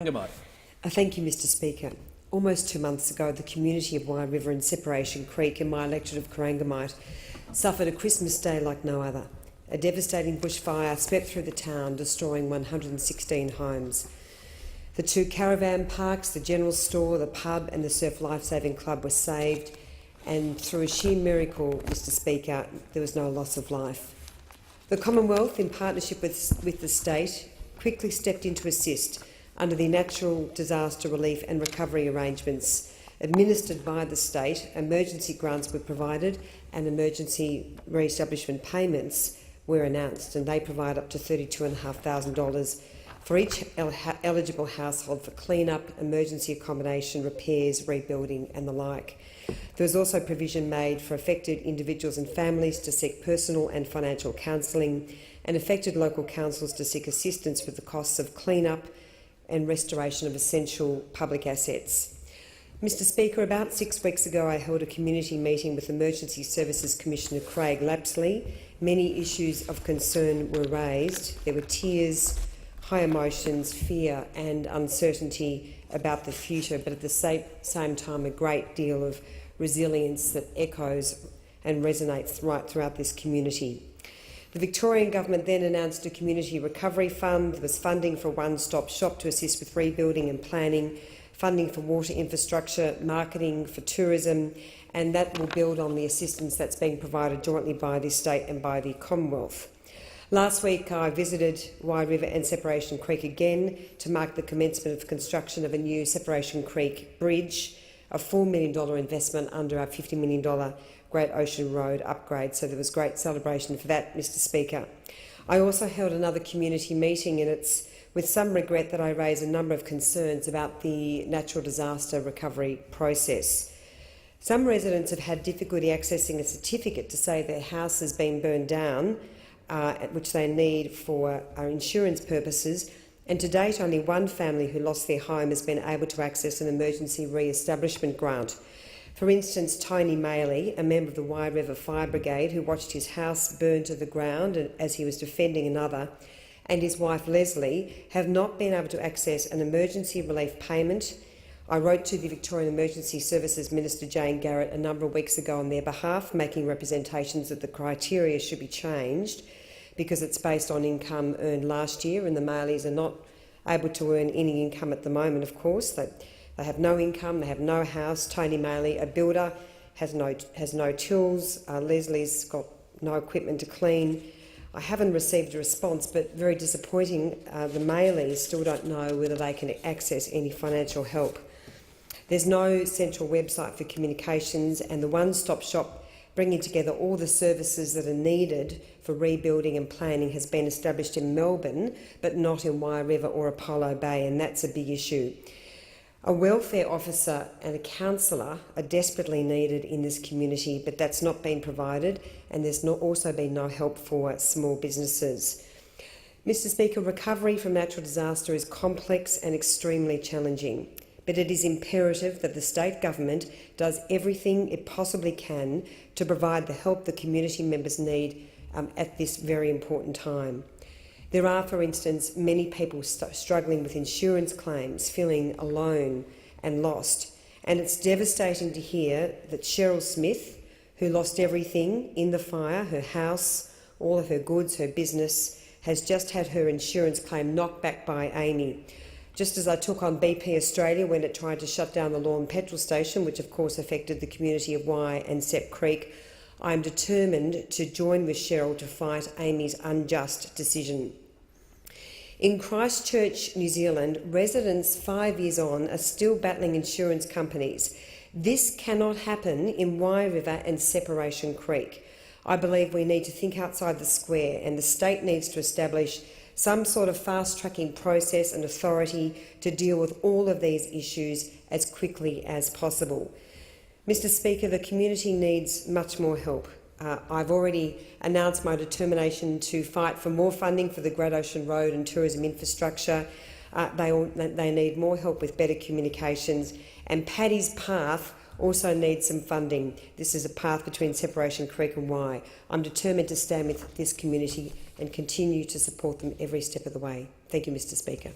Thank you, Mr Speaker. Almost 2 months ago, the community of Wye River and Separation Creek in my electorate of Corangamite suffered a Christmas day like no other. A devastating bushfire swept through the town, destroying 116 homes. The 2 caravan parks, the general store, the pub and the Surf Lifesaving Club were saved, and through a sheer miracle, Mr Speaker, there was no loss of life. The Commonwealth, in partnership with the state, quickly stepped in to assist under the Natural Disaster Relief and Recovery Arrangements administered by the state. Emergency grants were provided and emergency re-establishment payments were announced, and they provide up to $32,500 for each eligible household for clean-up, emergency accommodation, repairs, rebuilding and the like. There was also provision made for affected individuals and families to seek personal and financial counselling, and affected local councils to seek assistance with the costs of clean-up and restoration of essential public assets. Mr Speaker, about 6 weeks ago I held a community meeting with Emergency Services Commissioner Craig Lapsley. Many issues of concern were raised. There were tears, high emotions, fear and uncertainty about the future, but at the same time a great deal of resilience that echoes and resonates right throughout this community. The Victorian Government then announced a Community Recovery Fund. There was funding for a one-stop shop to assist with rebuilding and planning, funding for water infrastructure, marketing for tourism, and that will build on the assistance that's being provided jointly by the state and by the Commonwealth. Last week I visited Wye River and Separation Creek again to mark the commencement of construction of a new Separation Creek bridge, a $4 million investment under our $50 million Great Ocean Road upgrade, so there was great celebration for that, Mr Speaker. I also held another community meeting, and it's with some regret that I raise a number of concerns about the natural disaster recovery process. Some residents have had difficulty accessing a certificate to say their house has been burned down, which they need for insurance purposes, and to date only one family who lost their home has been able to access an emergency re-establishment grant. For instance, Tony Maley, a member of the Wye River Fire Brigade who watched his house burn to the ground as he was defending another, and his wife Leslie have not been able to access an emergency relief payment. I wrote to the Victorian Emergency Services Minister Jane Garrett a number of weeks ago on their behalf, making representations that the criteria should be changed because it's based on income earned last year, and the Maleys are not able to earn any income at the moment, of course. They have no income, they have no house. Tony Maley, a builder, has no tools. Leslie's got no equipment to clean. I haven't received a response, but very disappointing, the Maleys still don't know whether they can access any financial help. There's no central website for communications, and the one-stop shop bringing together all the services that are needed for rebuilding and planning has been established in Melbourne, but not in Wye River or Apollo Bay, and that's a big issue. A welfare officer and a counsellor are desperately needed in this community, but that's not been provided, and there's also been no help for small businesses. Mr Speaker, recovery from natural disaster is complex and extremely challenging, but it is imperative that the state government does everything it possibly can to provide the help the community members need at this very important time. There are, for instance, many people struggling with insurance claims, feeling alone and lost. And it's devastating to hear that Cheryl Smith, who lost everything in the fire, her house, all of her goods, her business, has just had her insurance claim knocked back by Amy. Just as I took on BP Australia when it tried to shut down the Lawn petrol station, which of course affected the community of Wye and Sep Creek, I am determined to join with Cheryl to fight Amy's unjust decision. In Christchurch, New Zealand, residents 5 years on are still battling insurance companies. This cannot happen in Wye River and Separation Creek. I believe we need to think outside the square, and the state needs to establish some sort of fast-tracking process and authority to deal with all of these issues as quickly as possible. Mr Speaker, the community needs much more help. I've already announced my determination to fight for more funding for the Great Ocean Road and tourism infrastructure. They need more help with better communications, and Paddy's Path also needs some funding. This is a path between Separation Creek and Wye. I'm determined to stand with this community and continue to support them every step of the way. Thank you, Mr Speaker.